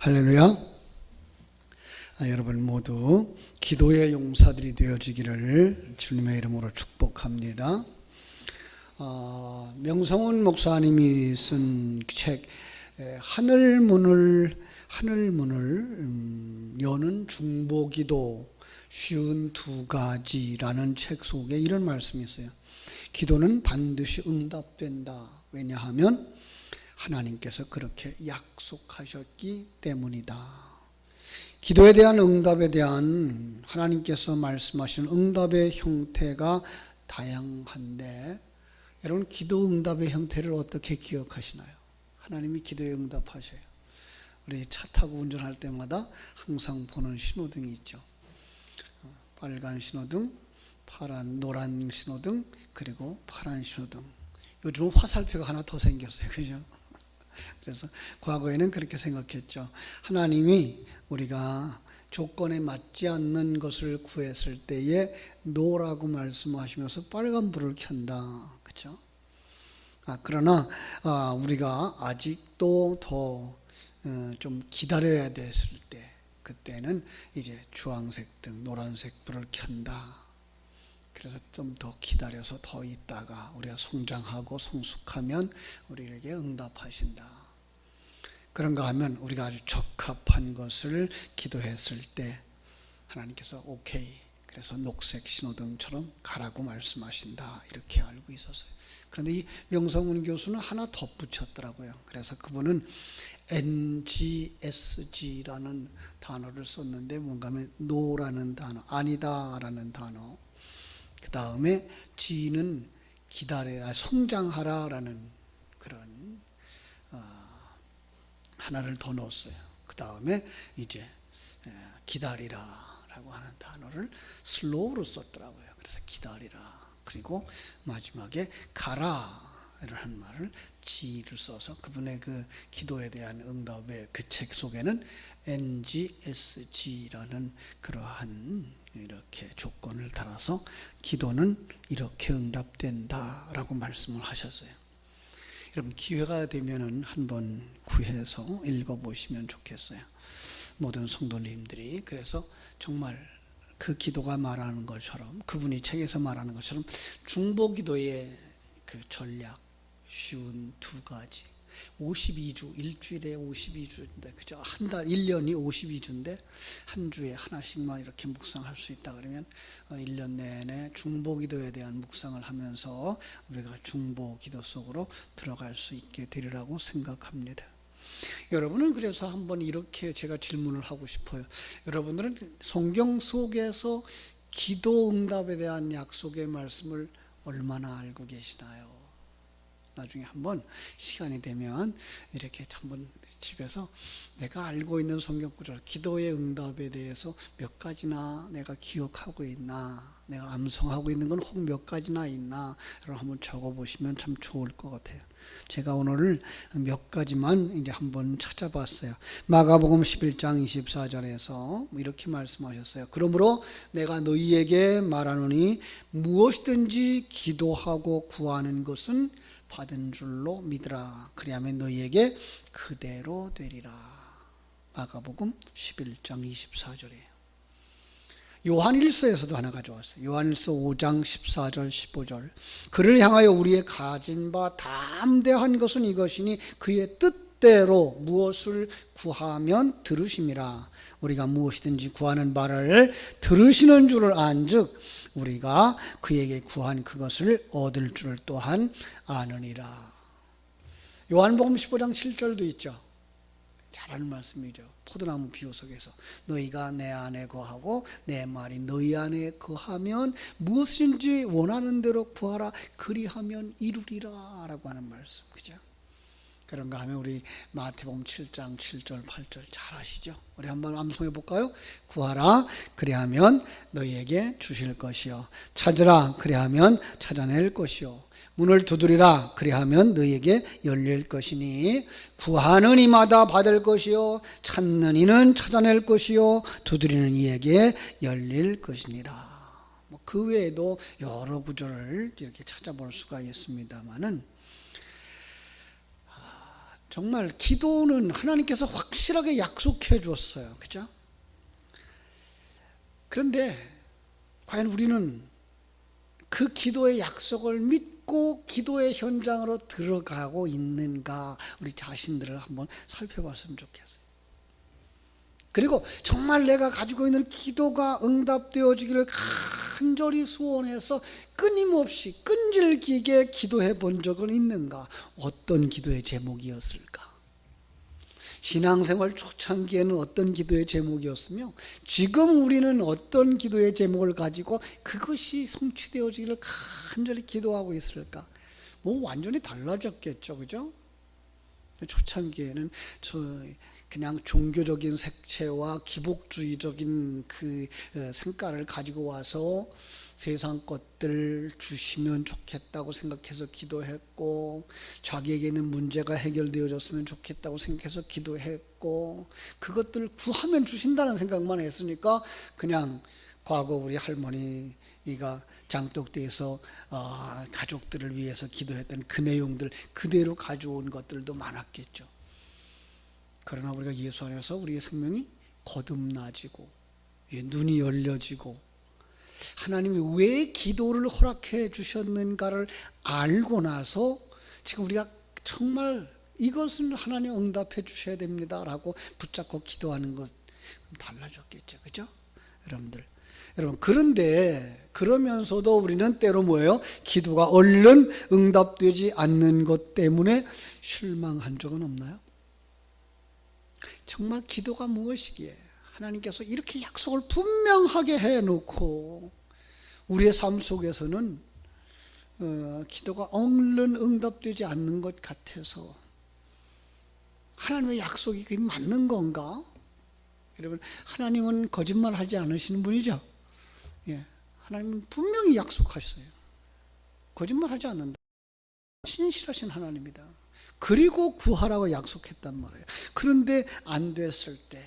할렐루야. 여러분 모두 기도의 용사들이 되어지기를 주님의 이름으로 축복합니다. 명성훈 목사님이 쓴 책 하늘문을 여는 중보기도 쉬운 두 가지라는 책 속에 이런 말씀이 있어요. 기도는 반드시 응답된다. 왜냐하면 하나님께서 그렇게 약속하셨기 때문이다. 기도에 대한 응답에 대한 하나님께서 말씀하신 응답의 형태가 다양한데, 여러분 기도 응답의 형태를 어떻게 기억하시나요? 하나님이 기도에 응답하셔요. 우리 차 타고 운전할 때마다 항상 보는 신호등이 있죠. 빨간 신호등, 노란 신호등, 그리고 파란 신호등. 요즘은 화살표가 하나 더 생겼어요. 그죠? 그래서 과거에는 그렇게 생각했죠. 하나님이 우리가 조건에 맞지 않는 것을 구했을 때에 노라고 말씀하시면서 빨간 불을 켠다. 그렇죠? 그러나 우리가 아직도 더 좀 기다려야 됐을 때, 그때는 이제 주황색 등 노란색 불을 켠다. 그래서 좀 더 기다려서 더 있다가 우리가 성장하고 성숙하면 우리에게 응답하신다. 그런가 하면 우리가 아주 적합한 것을 기도했을 때 하나님께서 오케이, 그래서 녹색 신호등처럼 가라고 말씀하신다, 이렇게 알고 있었어요. 그런데 이 명성훈 교수는 하나 덧붙였더라고요. 그래서 그분은 NGSG라는 단어를 썼는데, 뭔가 하면 노라는 단어, 아니다라는 단어, 그 다음에 G는 기다려라, 성장하라라는 그런 하나를 더 넣었어요. 그 다음에 이제 기다리라라고 하는 단어를 슬로우로 썼더라고요. 그래서 기다리라, 그리고 마지막에 가라라는 말을 G를 써서 그분의 그 기도에 대한 응답의 그 책 속에는 NGSG라는 그러한 이렇게 조건을 달아서 기도는 이렇게 응답된다라고 말씀을 하셨어요. 여러분 기회가 되면은 한번 구해서 읽어보시면 좋겠어요. 모든 성도님들이. 그래서 정말 그 기도가 말하는 것처럼, 그분이 책에서 말하는 것처럼 중보기도의 그 전략, 쉬운 두 가지, 52주, 일주일에 52주인데, 그죠? 한 달, 1년이 52주인데, 한 주에 하나씩만 이렇게 묵상할 수 있다 그러면 1년 내내 중보기도에 대한 묵상을 하면서 우리가 중보기도 속으로 들어갈 수 있게 되리라고 생각합니다. 여러분은 그래서 한번 이렇게 제가 질문을 하고 싶어요. 여러분들은 성경 속에서 기도 응답에 대한 약속의 말씀을 얼마나 알고 계시나요? 나중에 한번 시간이 되면 이렇게 한번 집에서 내가 알고 있는 성경 구절, 기도의 응답에 대해서 몇 가지나 내가 기억하고 있나, 내가 암송하고 있는 건 혹 몇 가지나 있나, 여러분 한번 적어보시면 참 좋을 것 같아요. 제가 오늘 몇 가지만 이제 한번 찾아봤어요. 마가복음 11장 24절에서 이렇게 말씀하셨어요. 그러므로 내가 너희에게 말하노니 무엇이든지 기도하고 구하는 것은 받은 줄로 믿으라. 그리하면 너희에게 그대로 되리라. 마가복음 11장 24절이에요. 요한일서에서도 하나 가져왔어요. 요한일서 5장 14절 15절. 그를 향하여 우리의 가진 바 담대한 것은 이것이니 그의 뜻대로 무엇을 구하면 들으심이라. 우리가 무엇이든지 구하는 바를 들으시는 줄을 안즉 우리가 그에게 구한 그것을 얻을 줄 또한 아느니라. 요한복음 15장 7절도 있죠. 잘하는 말씀이죠. 포도나무 비유 속에서 너희가 내 안에 거하고 내 말이 너희 안에 거하면 무엇인지 원하는 대로 구하라. 그리하면 이루리라 라고 하는 말씀. 그죠? 그런가 하면 우리 마태복음 7장 7절 8절 잘 아시죠? 우리 한번 암송해 볼까요? 구하라 그리하면 너희에게 주실 것이요, 찾으라 그리하면 찾아낼 것이요, 문을 두드리라 그리하면 너희에게 열릴 것이니 구하는 이마다 받을 것이요 찾는 이는 찾아낼 것이요 두드리는 이에게 열릴 것이니라. 그 외에도 여러 구절을 이렇게 찾아볼 수가 있습니다만은 정말 기도는 하나님께서 확실하게 약속해 주었어요. 그죠? 그런데 과연 우리는 그 기도의 약속을 믿고 기도의 현장으로 들어가고 있는가, 우리 자신들을 한번 살펴봤으면 좋겠어요. 그리고 정말 내가 가지고 있는 기도가 응답되어지기를 간절히 소원해서 끊임없이 끈질기게 기도해 본 적은 있는가? 어떤 기도의 제목이었을까? 신앙생활 초창기에는 어떤 기도의 제목이었으며 지금 우리는 어떤 기도의 제목을 가지고 그것이 성취되어지기를 간절히 기도하고 있을까? 뭐 완전히 달라졌겠죠, 그죠? 초창기에는 그냥 종교적인 색채와 기복주의적인 그 생각을 가지고 와서 세상 것들 주시면 좋겠다고 생각해서 기도했고, 자기에게 있는 문제가 해결되어졌으면 좋겠다고 생각해서 기도했고, 그것들을 구하면 주신다는 생각만 했으니까 그냥 과거 우리 할머니가 장독대에서 가족들을 위해서 기도했던 그 내용들 그대로 가져온 것들도 많았겠죠. 그러나 우리가 예수 안에서 우리의 생명이 거듭나지고 눈이 열려지고 하나님이 왜 기도를 허락해 주셨는가를 알고 나서 지금 우리가 정말 이것은 하나님 응답해 주셔야 됩니다 라고 붙잡고 기도하는 것 달라졌겠죠. 그죠? 여러분, 그런데 그러면서도 우리는 때로 뭐예요? 기도가 얼른 응답되지 않는 것 때문에 실망한 적은 없나요? 정말 기도가 무엇이기에 하나님께서 이렇게 약속을 분명하게 해놓고 우리의 삶 속에서는 기도가 얼른 응답되지 않는 것 같아서 하나님의 약속이 그게 맞는 건가? 여러분, 하나님은 거짓말하지 않으시는 분이죠. 예, 하나님은 분명히 약속하셨어요. 거짓말하지 않는다. 신실하신 하나님이다. 그리고 구하라고 약속했단 말이에요. 그런데 안 됐을 때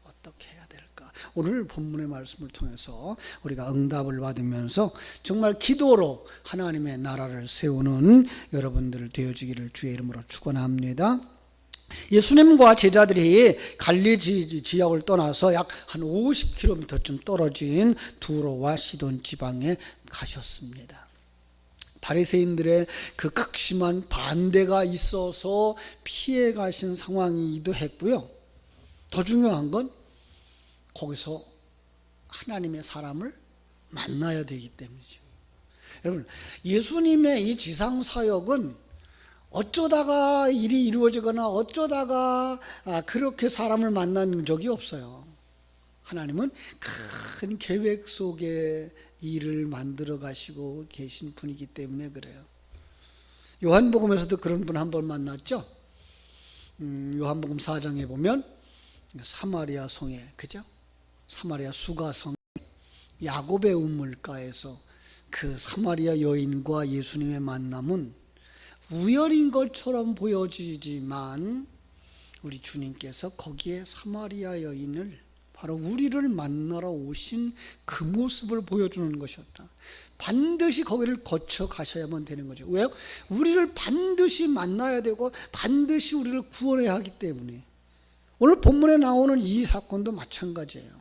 어떻게 해야 될까? 오늘 본문의 말씀을 통해서 우리가 응답을 받으면서 정말 기도로 하나님의 나라를 세우는 여러분들 되어지기를 주의 이름으로 축원합니다. 예수님과 제자들이 갈릴리 지역을 떠나서 약 한 50km쯤 떨어진 두로와 시돈 지방에 가셨습니다. 바리새인들의 그 극심한 반대가 있어서 피해 가신 상황이기도 했고요. 더 중요한 건 거기서 하나님의 사람을 만나야 되기 때문이죠. 여러분, 예수님의 이 지상 사역은 어쩌다가 일이 이루어지거나 어쩌다가 그렇게 사람을 만난 적이 없어요. 하나님은 큰 계획 속에 일을 만들어 가시고 계신 분이기 때문에 그래요. 요한복음에서도 그런 분 한 번 만났죠. 요한복음 4장에 보면 사마리아 성에, 그죠? 사마리아 수가성 야곱의 우물가에서 그 사마리아 여인과 예수님의 만남은 우연인 것처럼 보여지지만 우리 주님께서 거기에 사마리아 여인을 바로 우리를 만나러 오신 그 모습을 보여주는 것이었다. 반드시 거기를 거쳐 가셔야만 되는 거죠. 왜요? 우리를 반드시 만나야 되고 반드시 우리를 구원해야 하기 때문에. 오늘 본문에 나오는 이 사건도 마찬가지예요.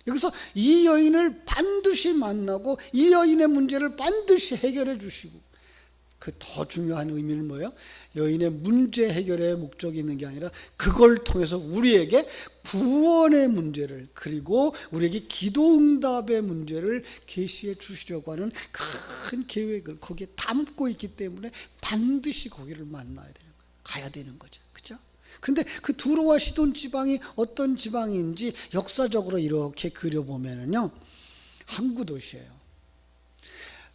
여기서 이 여인을 반드시 만나고 이 여인의 문제를 반드시 해결해 주시고, 그 더 중요한 의미는 뭐예요? 여인의 문제 해결의 목적이 있는 게 아니라 그걸 통해서 우리에게 구원의 문제를, 그리고 우리에게 기도 응답의 문제를 계시해 주시려고 하는 큰 계획을 거기에 담고 있기 때문에 반드시 거기를 만나야 되는 거예요. 가야 되는 거죠. 그렇죠? 근데 그 두로와 시돈 지방이 어떤 지방인지 역사적으로 이렇게 그려보면요, 항구 도시예요.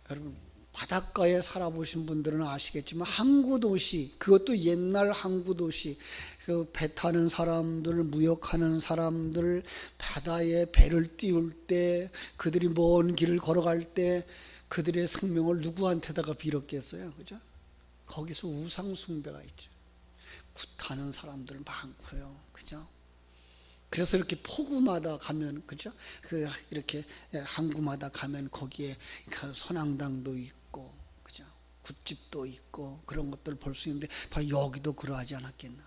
여러분, 바닷가에 살아보신 분들은 아시겠지만 항구 도시, 그것도 옛날 항구 도시, 그 배 타는 사람들, 무역하는 사람들, 바다에 배를 띄울 때, 그들이 먼 길을 걸어갈 때 그들의 생명을 누구한테다가 빌었겠어요, 그죠? 거기서 우상 숭배가 있죠. 굿하는 사람들 많고요, 그죠? 그래서 이렇게 포구마다 가면, 그죠? 그 이렇게 항구마다 가면 거기에 그 선앙당도 있고, 그죠? 굿집도 있고 그런 것들을 볼 수 있는데 바로 여기도 그러하지 않았겠나.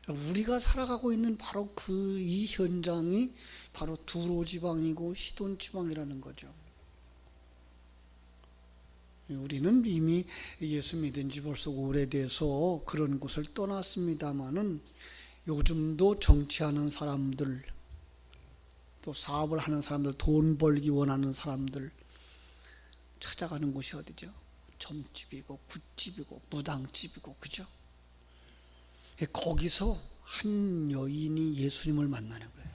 우리가 살아가고 있는 바로 그 이 현장이 바로 두로 지방이고 시돈 지방이라는 거죠. 우리는 이미 예수 믿은 지 벌써 오래돼서 그런 곳을 떠났습니다마는 요즘도 정치하는 사람들, 또 사업을 하는 사람들, 돈 벌기 원하는 사람들 찾아가는 곳이 어디죠? 점집이고 굿집이고 무당집이고, 그죠? 거기서 한 여인이 예수님을 만나는 거예요.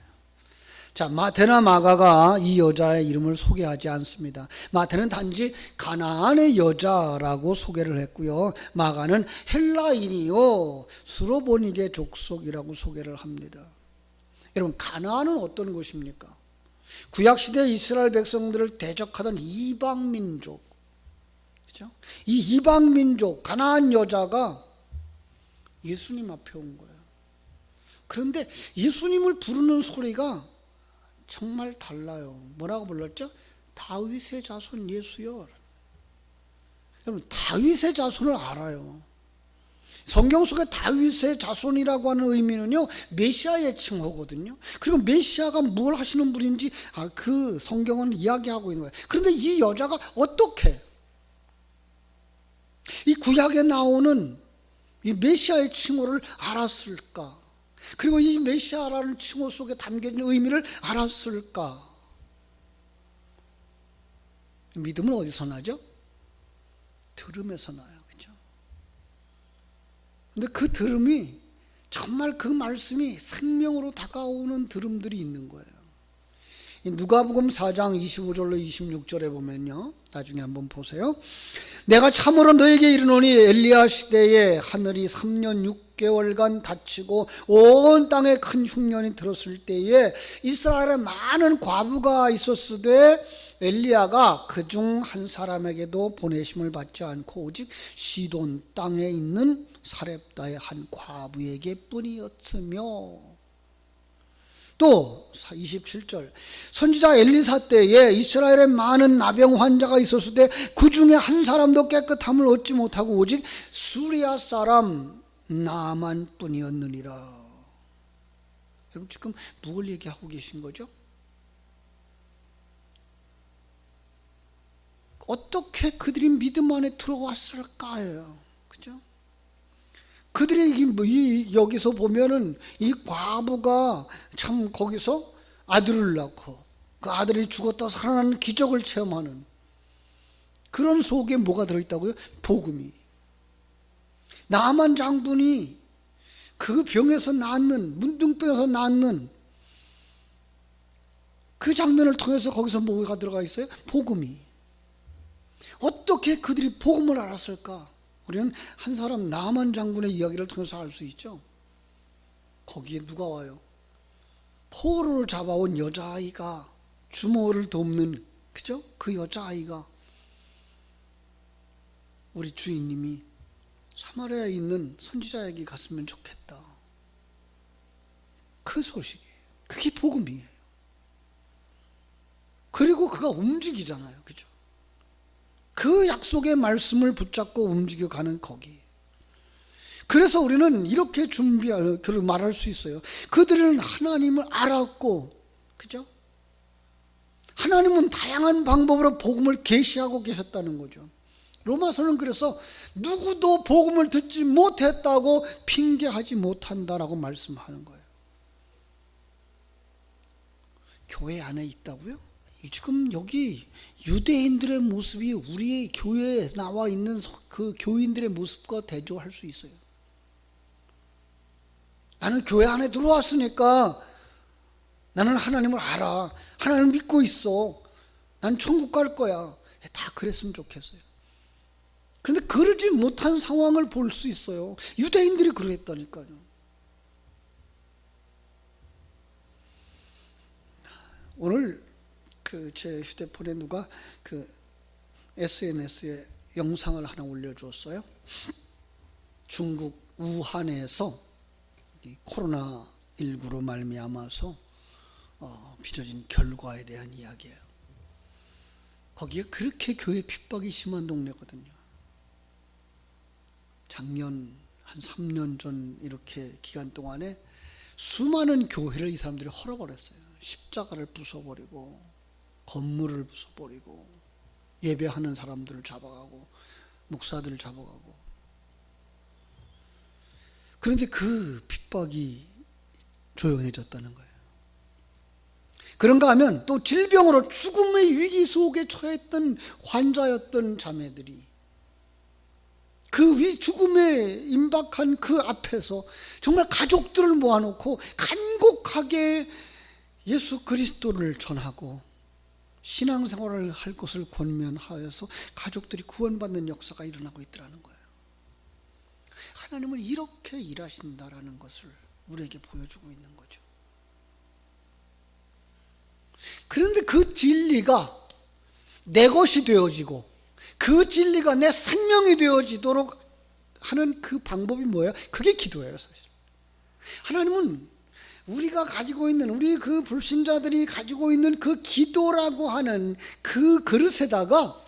자, 마태나 마가가 이 여자의 이름을 소개하지 않습니다. 마태는 단지 가나안의 여자라고 소개를 했고요, 마가는 헬라인이요 수로보니게 족속이라고 소개를 합니다. 여러분, 가나안은 어떤 곳입니까? 구약시대 이스라엘 백성들을 대적하던 이방민족, 그렇죠? 이 이방민족 가나안 여자가 예수님 앞에 온 거예요. 그런데 예수님을 부르는 소리가 정말 달라요. 뭐라고 불렀죠? 다윗의 자손 예수여. 여러분, 다윗의 자손을 알아요. 성경 속에 다윗의 자손이라고 하는 의미는요, 메시아의 칭호거든요. 그리고 메시아가 뭘 하시는 분인지 그 성경은 이야기하고 있는 거예요. 그런데 이 여자가 어떻게 이 구약에 나오는 이 메시아의 칭호를 알았을까? 그리고 이 메시아라는 칭호 속에 담겨진 의미를 알았을까? 믿음은 어디서 나죠? 들음에서 나요. 그렇죠? 근데 그 들음이 정말 그 말씀이 생명으로 다가오는 들음들이 있는 거예요. 누가복음 4장 25절로 26절에 보면요, 나중에 한번 보세요. 내가 참으로 너에게 이르노니 엘리야 시대에 하늘이 3년 6개월간 닫히고 온 땅에 큰 흉년이 들었을 때에 이스라엘에 많은 과부가 있었으되 엘리야가 그중 한 사람에게도 보내심을 받지 않고 오직 시돈 땅에 있는 사렙다의 한 과부에게 뿐이었으며, 또 27절 선지자 엘리사 때에 이스라엘에 많은 나병 환자가 있었을 때 그 중에 한 사람도 깨끗함을 얻지 못하고 오직 수리아 사람 나만 뿐이었느니라. 여러분, 지금 뭘 얘기하고 계신 거죠? 어떻게 그들이 믿음 안에 들어왔을까요? 그죠? 그들이 여기서 보면은 이 과부가 참 거기서 아들을 낳고 그 아들이 죽었다 살아나는 기적을 체험하는 그런 속에 뭐가 들어있다고요? 복음이. 나만 장군이 그 병에서 낫는, 문둥병에서 낫는 그 장면을 통해서 거기서 뭐가 들어가 있어요? 복음이. 어떻게 그들이 복음을 알았을까? 우리는 한 사람 나만 장군의 이야기를 통해서 알 수 있죠. 거기에 누가 와요? 포로를 잡아온 여자아이가 주모를 돕는, 그죠? 그 여자아이가 우리 주인님이 사마리아에 있는 선지자에게 갔으면 좋겠다. 그 소식이, 그게 복음이에요. 그리고 그가 움직이잖아요. 그죠? 그 약속의 말씀을 붙잡고 움직여가는 거기. 그래서 우리는 이렇게 말할 수 있어요. 그들은 하나님을 알았고, 그죠? 하나님은 다양한 방법으로 복음을 계시하고 계셨다는 거죠. 로마서는 그래서 누구도 복음을 듣지 못했다고 핑계하지 못한다라고 말씀하는 거예요. 교회 안에 있다고요? 지금 여기 유대인들의 모습이 우리의 교회에 나와 있는 그 교인들의 모습과 대조할 수 있어요. 나는 교회 안에 들어왔으니까 나는 하나님을 알아. 하나님을 믿고 있어. 난 천국 갈 거야. 다 그랬으면 좋겠어요. 그런데 그러지 못한 상황을 볼 수 있어요. 유대인들이 그랬다니까요. 오늘 제 휴대폰에 누가 SNS에 영상을 하나 올려주었어요. 중국 우한에서 코로나19로 말미암아서 빚어진 결과에 대한 이야기예요. 거기에 그렇게 교회 핍박이 심한 동네거든요. 작년 한 3년 전 이렇게 기간 동안에 수많은 교회를 이 사람들이 헐어버렸어요. 십자가를 부숴버리고 건물을 부숴버리고 예배하는 사람들을 잡아가고 목사들을 잡아가고. 그런데 그 핍박이 조용해졌다는 거예요. 그런가 하면 또 질병으로 죽음의 위기 속에 처했던 환자였던 자매들이 그 죽음에 임박한 그 앞에서 정말 가족들을 모아놓고 간곡하게 예수 그리스도를 전하고 신앙생활을 할 것을 권면하여서 가족들이 구원받는 역사가 일어나고 있더라는 거예요. 하나님은 이렇게 일하신다라는 것을 우리에게 보여주고 있는 거죠. 그런데 그 진리가 내 것이 되어지고 그 진리가 내 생명이 되어지도록 하는 그 방법이 뭐예요? 그게 기도예요, 사실. 하나님은 우리가 가지고 있는, 우리 그 불신자들이 가지고 있는 그 기도라고 하는 그 그릇에다가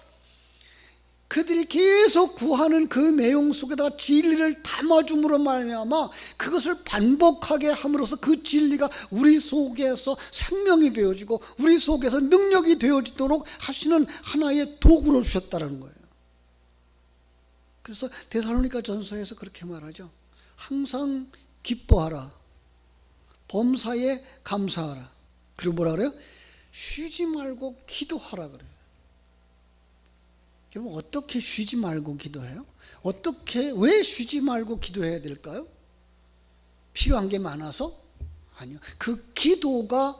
그들이 계속 구하는 그 내용 속에다가 진리를 담아줌으로 말미암아 그것을 반복하게 함으로써 그 진리가 우리 속에서 생명이 되어지고 우리 속에서 능력이 되어지도록 하시는 하나의 도구로 주셨다는 거예요. 그래서 데살로니가 전서에서 그렇게 말하죠. 항상 기뻐하라, 범사에 감사하라, 그리고 뭐라 그래요? 쉬지 말고 기도하라 그래요. 그럼 어떻게 쉬지 말고 기도해요? 왜 쉬지 말고 기도해야 될까요? 필요한 게 많아서? 아니요. 그 기도가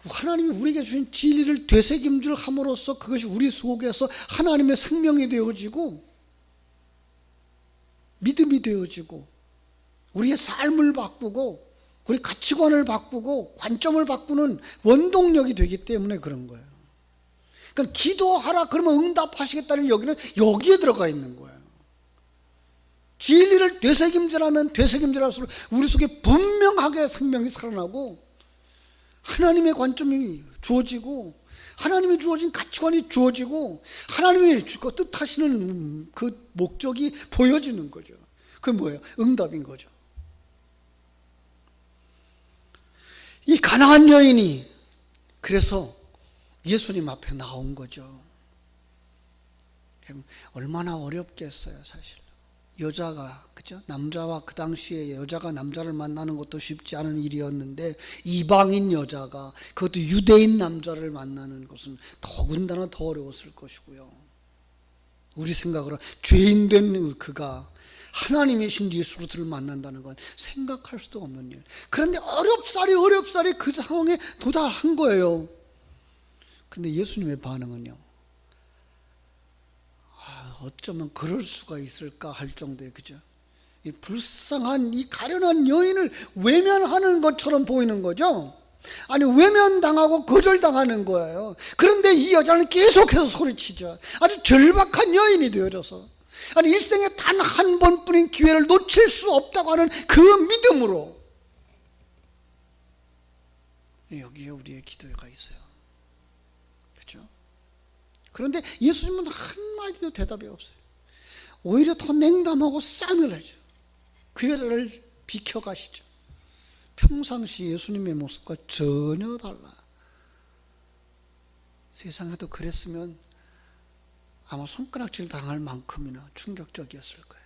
하나님이 우리에게 주신 진리를 되새김질 함으로써 그것이 우리 속에서 하나님의 생명이 되어지고 믿음이 되어지고 우리의 삶을 바꾸고 우리 가치관을 바꾸고 관점을 바꾸는 원동력이 되기 때문에 그런 거예요. 그러니까 기도하라 그러면 응답하시겠다는 여기는 여기에 들어가 있는 거예요. 진리를 되새김질하면 되새김질할수록 우리 속에 분명하게 생명이 살아나고 하나님의 관점이 주어지고 하나님이 주어진 가치관이 주어지고 하나님이 뜻하시는 그 목적이 보여지는 거죠. 그게 뭐예요? 응답인 거죠. 이 가나안 여인이 그래서 예수님 앞에 나온 거죠. 얼마나 어렵겠어요, 사실. 여자가, 그죠? 남자와 그 당시에 여자가 남자를 만나는 것도 쉽지 않은 일이었는데 이방인 여자가 그것도 유대인 남자를 만나는 것은 더군다나 더 어려웠을 것이고요. 우리 생각으로 죄인 된 그가 하나님이신 예수 그리스도를 만난다는 건 생각할 수도 없는 일. 그런데 어렵사리 그 상황에 도달한 거예요. 근데 예수님의 반응은요, 어쩌면 그럴 수가 있을까 할 정도의, 그죠? 이 불쌍한 이 가련한 여인을 외면하는 것처럼 보이는 거죠. 아니, 외면당하고 거절당하는 거예요. 그런데 이 여자는 계속해서 소리치죠. 아주 절박한 여인이 되어져서, 아니, 일생에 단 한 번뿐인 기회를 놓칠 수 없다고 하는 그 믿음으로 여기에 우리의 기도가 있어요. 그런데 예수님은 한마디도 대답이 없어요. 오히려 더 냉담하고 싸늘하죠. 그 여자를 비켜가시죠. 평상시 예수님의 모습과 전혀 달라. 세상에도 그랬으면 아마 손가락질 당할 만큼이나 충격적이었을 거예요.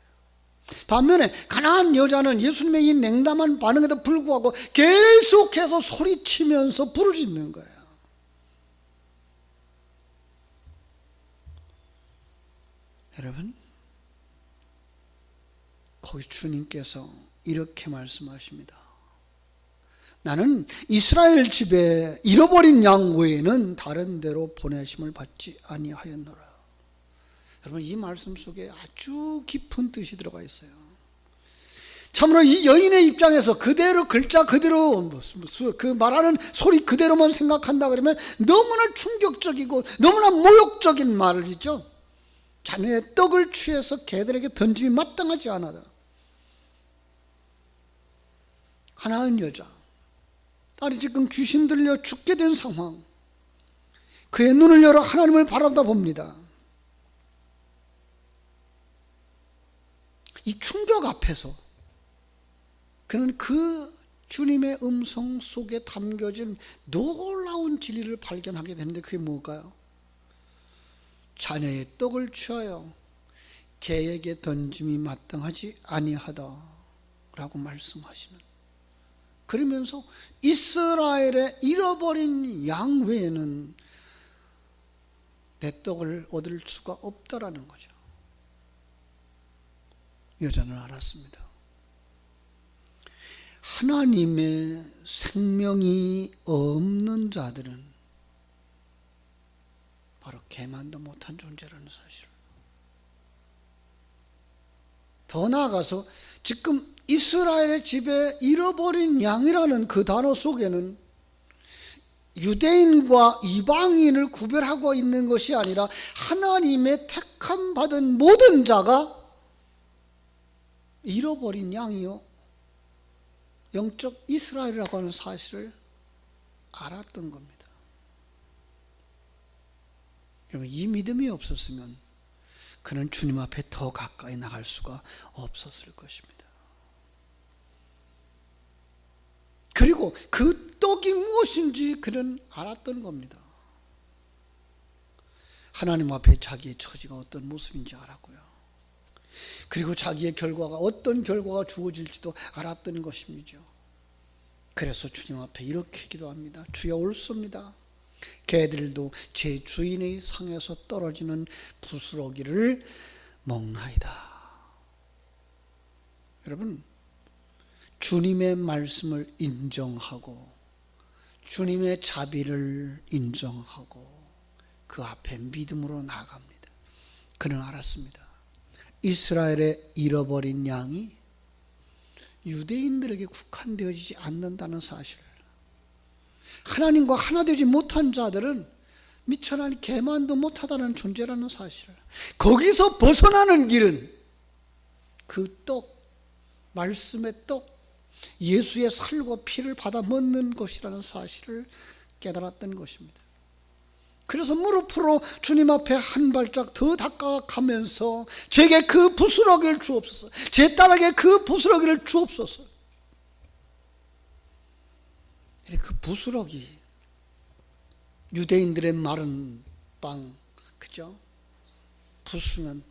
반면에 가나안 여자는 예수님의 이 냉담한 반응에도 불구하고 계속해서 소리치면서 부르짖는 거예요. 여러분, 거기 주님께서 이렇게 말씀하십니다. 나는 이스라엘 집에 잃어버린 양 외에는 다른 데로 보내심을 받지 아니하였노라. 여러분, 이 말씀 속에 아주 깊은 뜻이 들어가 있어요. 참으로 이 여인의 입장에서 그대로 글자 그대로 그 말하는 소리 그대로만 생각한다 그러면 너무나 충격적이고 너무나 모욕적인 말이죠. 자녀의 떡을 취해서 개들에게 던짐이 마땅하지 않아다. 가나안 여자, 딸이 지금 귀신 들려 죽게 된 상황, 그의 눈을 열어 하나님을 바라다 봅니다. 이 충격 앞에서 그는 그 주님의 음성 속에 담겨진 놀라운 진리를 발견하게 되는데 그게 뭘까요? 자녀의 떡을 취하여 개에게 던짐이 마땅하지 아니하다 라고 말씀하시는, 그러면서 이스라엘의 잃어버린 양 외에는 내 떡을 얻을 수가 없다라는 거죠. 여자는 알았습니다. 하나님의 생명이 없는 자들은 바로 개만도 못한 존재라는 사실을. 더 나아가서 지금 이스라엘의 집에 잃어버린 양이라는 그 단어 속에는 유대인과 이방인을 구별하고 있는 것이 아니라 하나님의 택함 받은 모든 자가 잃어버린 양이요 영적 이스라엘이라고 하는 사실을 알았던 겁니다. 여러분, 이 믿음이 없었으면 그는 주님 앞에 더 가까이 나갈 수가 없었을 것입니다. 그리고 그 떡이 무엇인지 그는 알았던 겁니다. 하나님 앞에 자기의 처지가 어떤 모습인지 알았고요. 그리고 자기의 결과가 어떤 결과가 주어질지도 알았던 것입니다. 그래서 주님 앞에 이렇게 기도합니다. 주여 옳습니다. 개들도 제 주인의 상에서 떨어지는 부스러기를 먹나이다. 여러분, 주님의 말씀을 인정하고 주님의 자비를 인정하고 그 앞에 믿음으로 나아갑니다. 그는 알았습니다. 이스라엘의 잃어버린 양이 유대인들에게 국한되어지지 않는다는 사실을, 하나님과 하나 되지 못한 자들은 미천하니 개만도 못하다는 존재라는 사실을, 거기서 벗어나는 길은 그 떡, 말씀의 떡, 예수의 살과 피를 받아 먹는 것이라는 사실을 깨달았던 것입니다. 그래서 무릎으로 주님 앞에 한 발짝 더 다가가면서 제게 그 부스러기를 주옵소서, 제 딸에게 그 부스러기를 주옵소서. 그 부스러기, 유대인들의 마른 빵, 그죠? 부수면,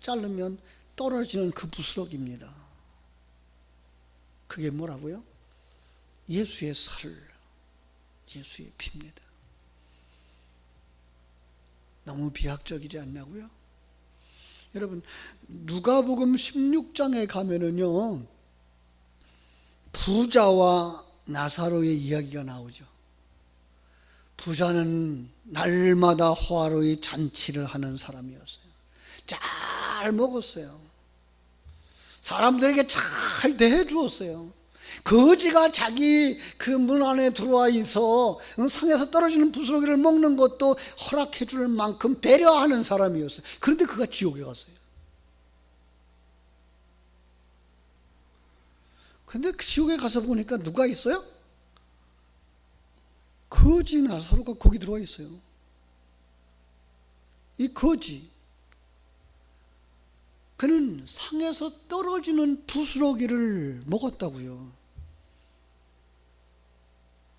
자르면 떨어지는 그 부스러기입니다. 그게 뭐라고요? 예수의 살, 예수의 피입니다. 너무 비약적이지 않냐고요? 여러분, 누가복음 16장에 가면은요, 부자와 나사로의 이야기가 나오죠. 부자는 날마다 화로의 잔치를 하는 사람이었어요. 잘 먹었어요. 사람들에게 잘 대해 주었어요. 거지가 자기 그 문 안에 들어와 있어 상에서 떨어지는 부스러기를 먹는 것도 허락해 줄 만큼 배려하는 사람이었어요. 그런데 그가 지옥에 갔어요. 그런데 그 지옥에 가서 보니까 누가 있어요? 거지 나사로가 거기 들어와 있어요. 이 거지, 그는 상에서 떨어지는 부스러기를 먹었다고요.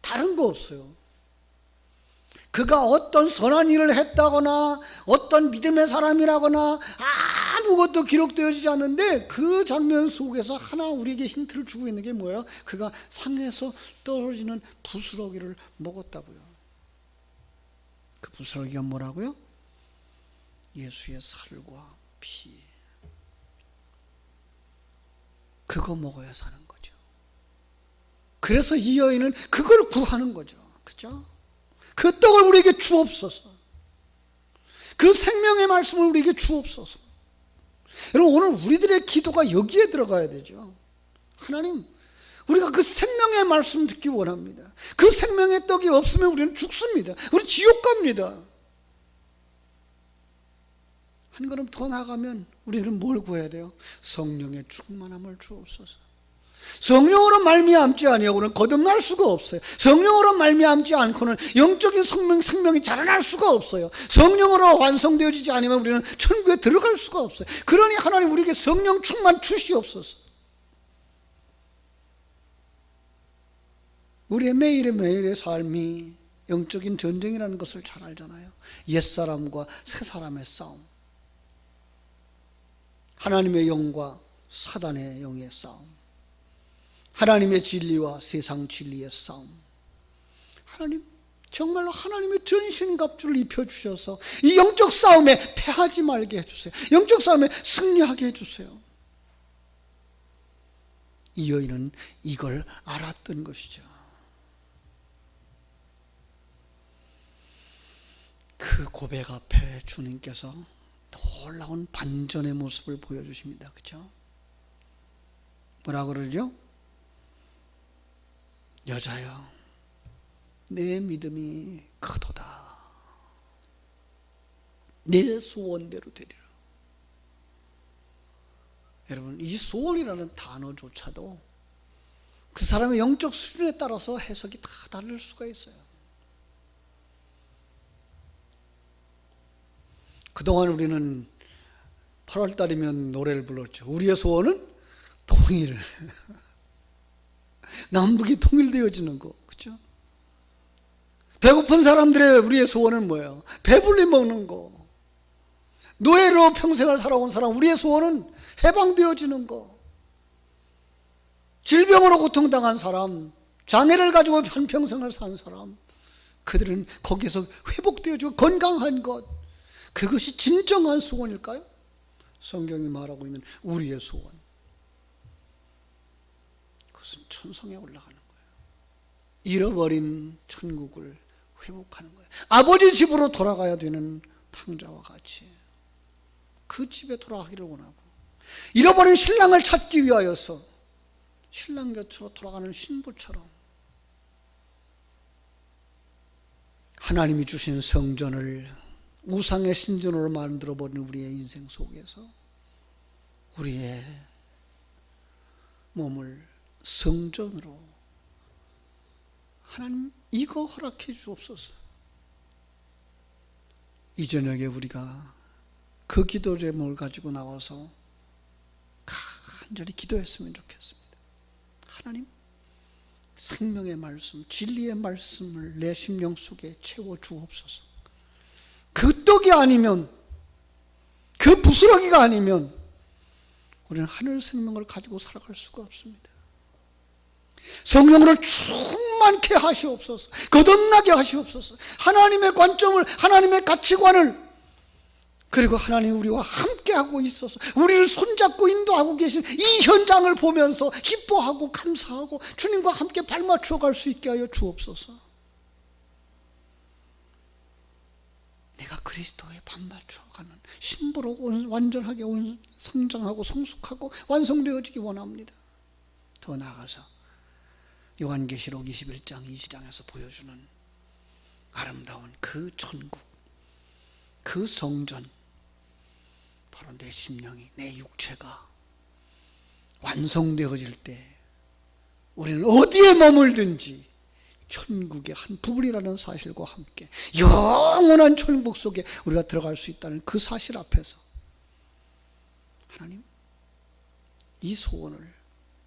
다른 거 없어요. 그가 어떤 선한 일을 했다거나 어떤 믿음의 사람이라거나 아무것도 기록되어지지 않는데 그 장면 속에서 하나 우리에게 힌트를 주고 있는 게 뭐예요? 그가 상에서 떨어지는 부스러기를 먹었다고요. 그 부스러기가 뭐라고요? 예수의 살과 피. 그거 먹어야 사는 거죠. 그래서 이 여인은 그걸 구하는 거죠. 그죠? 그 떡을 우리에게 주옵소서. 그 생명의 말씀을 우리에게 주옵소서. 여러분, 오늘 우리들의 기도가 여기에 들어가야 되죠. 하나님, 우리가 그 생명의 말씀 듣기 원합니다. 그 생명의 떡이 없으면 우리는 죽습니다. 우리 지옥 갑니다. 한 걸음 더 나가면 우리는 뭘 구해야 돼요? 성령의 충만함을 주옵소서. 성령으로 말미암지 아니하고는 거듭날 수가 없어요. 성령으로 말미암지 않고는 영적인 생명이 자라날 수가 없어요. 성령으로 완성되어지지 않으면 우리는 천국에 들어갈 수가 없어요. 그러니 하나님 우리에게 성령 충만 주시옵소서. 우리의 매일의 삶이 영적인 전쟁이라는 것을 잘 알잖아요. 옛사람과 새사람의 싸움, 하나님의 영과 사단의 영의 싸움, 하나님의 진리와 세상 진리의 싸움. 하나님, 정말로 하나님의 전신갑주를 입혀주셔서 이 영적 싸움에 패하지 말게 해주세요. 영적 싸움에 승리하게 해주세요. 이 여인은 이걸 알았던 것이죠. 그 고백 앞에 주님께서 놀라운 반전의 모습을 보여주십니다. 그렇죠? 뭐라 그러죠? 여자여, 내 믿음이 크도다. 내 소원대로 되리라. 여러분, 이 소원이라는 단어조차도 그 사람의 영적 수준에 따라서 해석이 다 다를 수가 있어요. 그동안 우리는 8월달이면 노래를 불렀죠. 우리의 소원은 통일. 남북이 통일되어지는 거, 그렇죠? 배고픈 사람들의 우리의 소원은 뭐예요? 배불리 먹는 거. 노예로 평생을 살아온 사람, 우리의 소원은 해방되어지는 거. 질병으로 고통당한 사람, 장애를 가지고 한평생을 산 사람, 그들은 거기에서 회복되어지고 건강한 것, 그것이 진정한 소원일까요? 성경이 말하고 있는 우리의 소원, 그것은 천성에 올라가는 거예요. 잃어버린 천국을 회복하는 거예요. 아버지 집으로 돌아가야 되는 탕자와 같이 그 집에 돌아가기를 원하고, 잃어버린 신랑을 찾기 위하여서 신랑 곁으로 돌아가는 신부처럼 하나님이 주신 성전을 우상의 신전으로 만들어버린 우리의 인생 속에서 우리의 몸을 성전으로, 하나님 이거 허락해 주옵소서. 이 저녁에 우리가 그 기도 제목을 가지고 나와서 간절히 기도했으면 좋겠습니다. 하나님, 생명의 말씀, 진리의 말씀을 내 심령 속에 채워 주옵소서. 그 떡이 아니면, 그 부스러기가 아니면 우리는 하늘 생명을 가지고 살아갈 수가 없습니다. 성령으로 충만케 하시옵소서. 거듭나게 하시옵소서. 하나님의 관점을, 하나님의 가치관을, 그리고 하나님이 우리와 함께하고 있어서 우리를 손잡고 인도하고 계신 이 현장을 보면서 기뻐하고 감사하고 주님과 함께 발맞춰 갈 수 있게 하여 주옵소서. 내가 그리스도에 발맞춰가는 신부로 완전하게 성장하고 성숙하고 완성되어지기 원합니다. 더 나아가서 요한계시록 21장 20장에서 보여주는 아름다운 그 천국, 그 성전, 바로 내 심령이, 내 육체가 완성되어질 때 우리는 어디에 머물든지 천국의 한 부분이라는 사실과 함께 영원한 천국 속에 우리가 들어갈 수 있다는 그 사실 앞에서 하나님, 이 소원을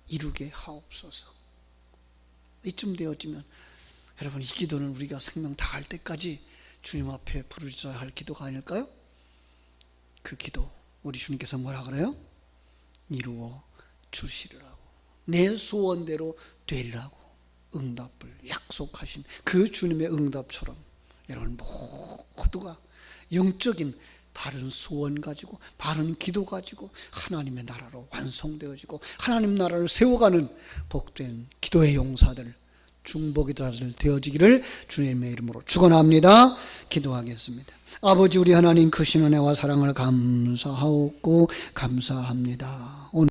이루게 하옵소서. 이쯤 되어지면 여러분, 이 기도는 우리가 생명 다할 때까지 주님 앞에 부르짖어야 할 기도가 아닐까요? 그 기도, 우리 주님께서 뭐라 그래요? 이루어 주시리라고, 내 소원대로 되리라고 응답을 약속하신 그 주님의 응답처럼 여러분 모두가 영적인 바른 소원 가지고, 바른 기도 가지고 하나님의 나라로 완성되어지고 하나님 나라를 세워가는 복된 기도의 용사들, 중보기도자들 되어지기를 주님의 이름으로 축원합니다. 기도하겠습니다. 아버지, 우리 하나님 크신 은혜와 사랑을 감사하옵고 감사합니다. 오늘